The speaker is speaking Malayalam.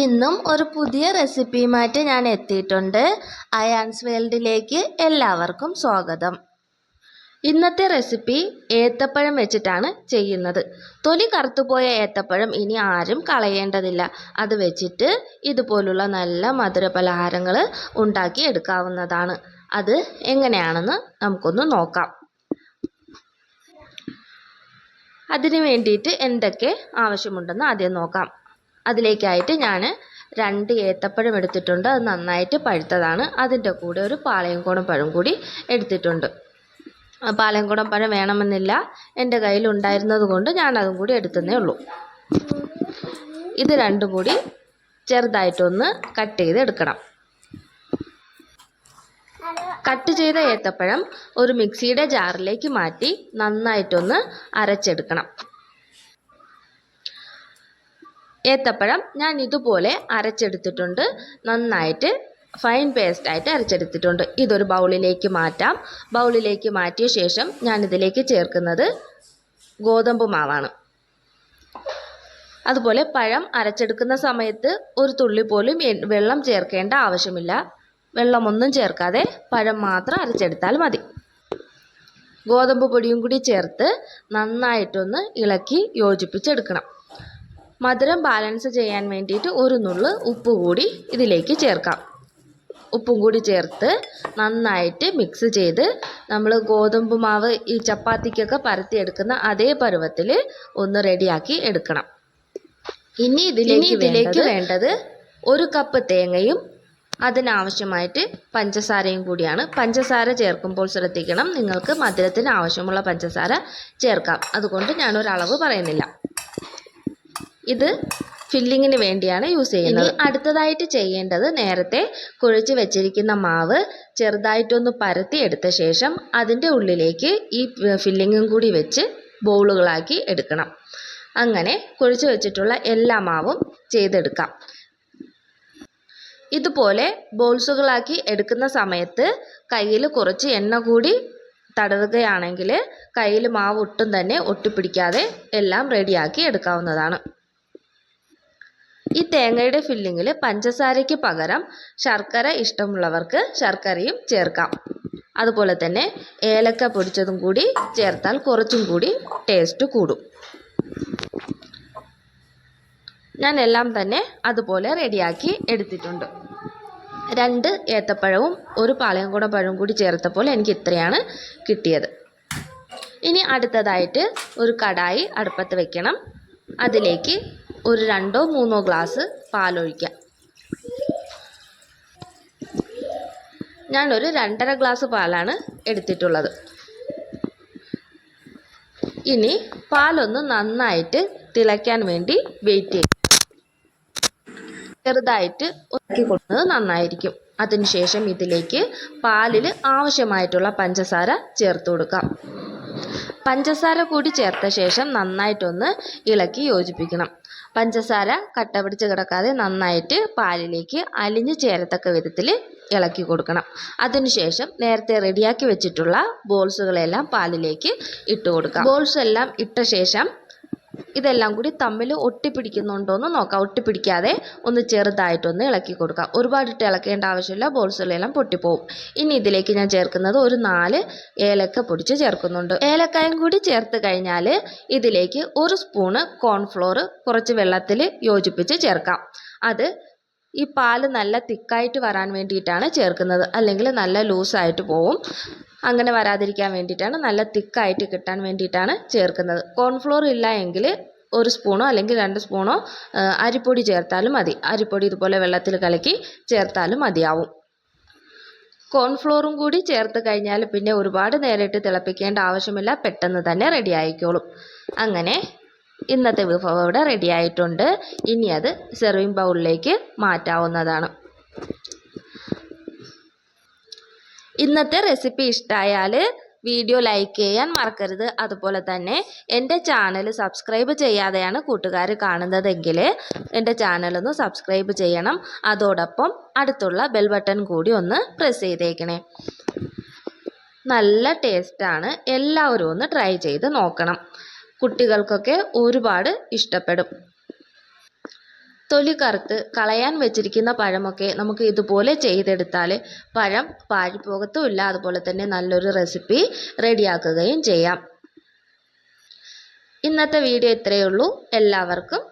ഇന്നും ഒരു പുതിയ റെസിപ്പിയുമായിട്ട് ഞാൻ എത്തിയിട്ടുണ്ട്. അയാൻസ് വേൾഡിലേക്ക് എല്ലാവർക്കും സ്വാഗതം. ഇന്നത്തെ റെസിപ്പി ഏത്തപ്പഴം വെച്ചിട്ടാണ് ചെയ്യുന്നത്. തൊലി കറുത്തുപോയ ഏത്തപ്പഴം ഇനി ആരും കളയേണ്ടതില്ല. അത് വെച്ചിട്ട് ഇതുപോലുള്ള നല്ല മധുര പലഹാരങ്ങൾ ഉണ്ടാക്കി എടുക്കാവുന്നതാണ്. അത് എങ്ങനെയാണെന്ന് നമുക്കൊന്ന് നോക്കാം. അതിനു വേണ്ടിയിട്ട് എന്തൊക്കെ ആവശ്യമുണ്ടെന്ന് ആദ്യം നോക്കാം. അതിലേക്കായിട്ട് ഞാൻ 2 ഏത്തപ്പഴം എടുത്തിട്ടുണ്ട്. അത് നന്നായിട്ട് പഴുത്തതാണ്. അതിൻ്റെ കൂടെ ഒരു പാളയംകോടൻ പഴം കൂടി എടുത്തിട്ടുണ്ട്. പാളയംകോടൻ പഴം വേണമെന്നില്ല, എൻ്റെ കയ്യിൽ ഉണ്ടായിരുന്നത് കൊണ്ട് ഞാൻ അതും കൂടി എടുത്തതേ ഉള്ളൂ. ഇത് രണ്ടും കൂടി ചെറുതായിട്ടൊന്ന് കട്ട് ചെയ്ത് എടുക്കണം. കട്ട് ചെയ്ത ഏത്തപ്പഴം ഒരു മിക്സിയുടെ ജാറിലേക്ക് മാറ്റി നന്നായിട്ടൊന്ന് അരച്ചെടുക്കണം. ഏത്തപ്പഴം ഞാൻ ഇതുപോലെ അരച്ചെടുത്തിട്ടുണ്ട്. നന്നായിട്ട് ഫൈൻ പേസ്റ്റായിട്ട് അരച്ചെടുത്തിട്ടുണ്ട്. ഇതൊരു ബൗളിലേക്ക് മാറ്റാം. ബൗളിലേക്ക് മാറ്റിയ ശേഷം ഞാൻ ഇതിലേക്ക് ചേർക്കുന്നത് ഗോതമ്പ് മാവാണ്. അതുപോലെ പഴം അരച്ചെടുക്കുന്ന സമയത്ത് ഒരു തുള്ളി പോലും വെള്ളം ചേർക്കേണ്ട ആവശ്യമില്ല. വെള്ളമൊന്നും ചേർക്കാതെ പഴം മാത്രം അരച്ചെടുത്താൽ മതി. ഗോതമ്പ് പൊടിയും കൂടി ചേർത്ത് നന്നായിട്ടൊന്ന് ഇളക്കി യോജിപ്പിച്ചെടുക്കണം. മധുരം ബാലൻസ് ചെയ്യാൻ വേണ്ടിയിട്ട് ഒരു നുള്ള് ഉപ്പ് കൂടി ഇതിലേക്ക് ചേർക്കാം. ഉപ്പും കൂടി ചേർത്ത് നന്നായിട്ട് മിക്സ് ചെയ്ത് നമ്മൾ ഗോതമ്പ് മാവ് ഈ ചപ്പാത്തിക്കൊക്കെ പരത്തിയെടുക്കുന്ന അതേ പരുവത്തിൽ ഒന്ന് റെഡിയാക്കി എടുക്കണം. ഇനി ഇതിലേക്ക് വേണ്ടത് 1 കപ്പ് തേങ്ങയും അതിനാവശ്യമായിട്ട് പഞ്ചസാരയും കൂടിയാണ്. പഞ്ചസാര ചേർക്കുമ്പോൾ ശ്രദ്ധിക്കണം, നിങ്ങൾക്ക് മധുരത്തിന് ആവശ്യമുള്ള പഞ്ചസാര ചേർക്കാം. അതുകൊണ്ട് ഞാനൊരളവ് പറയുന്നില്ല. ഇത് ഫില്ലിങ്ങിന് വേണ്ടിയാണ് യൂസ് ചെയ്യുന്നത്. ഇനി അടുത്തതായിട്ട് ചെയ്യേണ്ടത്, നേരത്തെ കുഴച്ച് വെച്ചിരിക്കുന്ന മാവ് ചെറുതായിട്ടൊന്ന് പരത്തി എടുത്ത ശേഷം അതിൻ്റെ ഉള്ളിലേക്ക് ഈ ഫില്ലിങ്ങും കൂടി വെച്ച് ബോളുകളാക്കി എടുക്കണം. അങ്ങനെ കുഴച്ച് വെച്ചിട്ടുള്ള എല്ലാ മാവും ചെയ്തെടുക്കാം. ഇതുപോലെ ബോൾസുകളാക്കി എടുക്കുന്ന സമയത്ത് കയ്യിൽ കുറച്ച് എണ്ണ കൂടി തടവുകയാണെങ്കിൽ കയ്യിൽ മാവ് ഒട്ടും തന്നെ ഒട്ടിപ്പിടിക്കാതെ എല്ലാം റെഡിയാക്കി എടുക്കാവുന്നതാണ്. ഈ തേങ്ങയുടെ ഫില്ലിങ്ങിൽ പഞ്ചസാരയ്ക്ക് പകരം ശർക്കര ഇഷ്ടമുള്ളവർക്ക് ശർക്കരയും ചേർക്കാം. അതുപോലെ തന്നെ ഏലക്ക പൊടിച്ചതും കൂടി ചേർത്താൽ കുറച്ചും കൂടി ടേസ്റ്റ് കൂടും. ഞാൻ എല്ലാം തന്നെ അതുപോലെ റെഡിയാക്കി എടുത്തിട്ടുണ്ട്. 2 ഏത്തപ്പഴവും ഒരു പാളയംകോടൻ പഴവും കൂടി ചേർത്തപ്പോൾ എനിക്ക് ഇത്രയാണ് കിട്ടിയത്. ഇനി അടുത്തതായിട്ട് ഒരു കടായി അടുപ്പത്ത് വെക്കണം. അതിലേക്ക് ഒരു 2-3 ഗ്ലാസ് പാലൊഴിക്കാം. ഞാനൊരു 2.5 ഗ്ലാസ് പാലാണ് എടുത്തിട്ടുള്ളത്. ഇനി പാലൊന്ന് നന്നായിട്ട് തിളയ്ക്കാൻ വേണ്ടി വെയിറ്റ് ചെയ്യും. ചെറുതായിട്ട് ഒതുക്കി കൊടുക്കുന്നത് നന്നായിരിക്കും. അതിനുശേഷം ഇതിലേക്ക് പാലിൽ ആവശ്യമായിട്ടുള്ള പഞ്ചസാര ചേർത്ത് കൊടുക്കാം. പഞ്ചസാര കൂടി ചേർത്ത ശേഷം നന്നായിട്ടൊന്ന് ഇളക്കി യോജിപ്പിക്കണം. പഞ്ചസാര കട്ട പിടിച്ച് കിടക്കാതെ നന്നായിട്ട് പാലിലേക്ക് അലിഞ്ഞു ചേരത്തക്ക വിധത്തിൽ ഇളക്കി കൊടുക്കണം. അതിനുശേഷം നേരത്തെ റെഡിയാക്കി വെച്ചിട്ടുള്ള ബോൾസുകളെല്ലാം പാലിലേക്ക് ഇട്ട് കൊടുക്കാം. ബോൾസ് എല്ലാം ഇട്ട ശേഷം ഇതെല്ലാം കൂടി തമ്മിൽ ഒട്ടിപ്പിടിക്കുന്നുണ്ടോയെന്ന് നോക്കാം. ഒട്ടിപ്പിടിക്കാതെ ഒന്ന് ചെറുതായിട്ടൊന്ന് ഇളക്കി കൊടുക്കാം. ഒരുപാടിട്ട് ഇളക്കേണ്ട ആവശ്യമില്ല, ബോൾസുകളെല്ലാം പൊട്ടിപ്പോവും. ഇനി ഇതിലേക്ക് ഞാൻ ചേർക്കുന്നത് ഒരു 4 ഏലക്ക പൊടിച്ച് ചേർക്കുന്നുണ്ട്. ഏലക്കായും കൂടി ചേർത്ത് കഴിഞ്ഞാൽ ഇതിലേക്ക് 1 സ്പൂണ് കോൺഫ്ലോർ കുറച്ച് വെള്ളത്തിൽ യോജിപ്പിച്ച് ചേർക്കാം. അത് ഈ പാല് നല്ല തിക്കായിട്ട് വരാൻ വേണ്ടിയിട്ടാണ് ചേർക്കുന്നത്, അല്ലെങ്കിൽ നല്ല ലൂസായിട്ട് പോവും. അങ്ങനെ വരാതിരിക്കാൻ വേണ്ടിയിട്ടാണ്, നല്ല തിക്കായിട്ട് കിട്ടാൻ വേണ്ടിയിട്ടാണ് ചേർക്കുന്നത്. കോൺഫ്ലോർ ഇല്ല എങ്കിൽ 1 സ്പൂണോ അല്ലെങ്കിൽ 2 സ്പൂണോ അരിപ്പൊടി ചേർത്താലും മതി. അരിപ്പൊടി ഇതുപോലെ വെള്ളത്തിൽ കലക്കി ചേർത്താലും മതിയാവും. കോൺഫ്ലോറും കൂടി ചേർത്ത് കഴിഞ്ഞാൽ പിന്നെ ഒരുപാട് നേരിട്ട് തിളപ്പിക്കേണ്ട ആവശ്യമില്ല, പെട്ടെന്ന് തന്നെ റെഡി ആയിക്കോളും. അങ്ങനെ ഇന്നത്തെ വിഭവം ഇവിടെ റെഡി ആയിട്ടുണ്ട്. ഇനി അത് സെർവിങ് ബൗളിലേക്ക് മാറ്റാവുന്നതാണ്. ഇന്നത്തെ റെസിപ്പി ഇഷ്ടമായാൽ വീഡിയോ ലൈക്ക് ചെയ്യാൻ മറക്കരുത്. അതുപോലെ തന്നെ എൻ്റെ ചാനൽ സബ്സ്ക്രൈബ് ചെയ്യാതെയാണ് കൂട്ടുകാർ കാണുന്നതെങ്കിൽ എൻ്റെ ചാനലൊന്ന് സബ്സ്ക്രൈബ് ചെയ്യണം. അതോടൊപ്പം അടുത്തുള്ള ബെൽ ബട്ടൺ കൂടി ഒന്ന് പ്രസ് ചെയ്തേക്കണേ. നല്ല ടേസ്റ്റാണ്, എല്ലാവരും ഒന്ന് ട്രൈ ചെയ്ത് നോക്കണം. കുട്ടികൾക്കൊക്കെ ഒരുപാട് ഇഷ്ടപ്പെടും. തൊലി കറുത്ത് കളയാൻ വെച്ചിരിക്കുന്ന പഴമൊക്കെ നമുക്ക് ഇതുപോലെ ചെയ്തെടുത്താൽ പഴം പാഴിപ്പോകത്തുമില്ല. അതുപോലെ തന്നെ നല്ലൊരു റെസിപ്പി റെഡിയാക്കുകയും ചെയ്യാം. ഇന്നത്തെ വീഡിയോ ഇത്രയേ ഉള്ളൂ. എല്ലാവർക്കും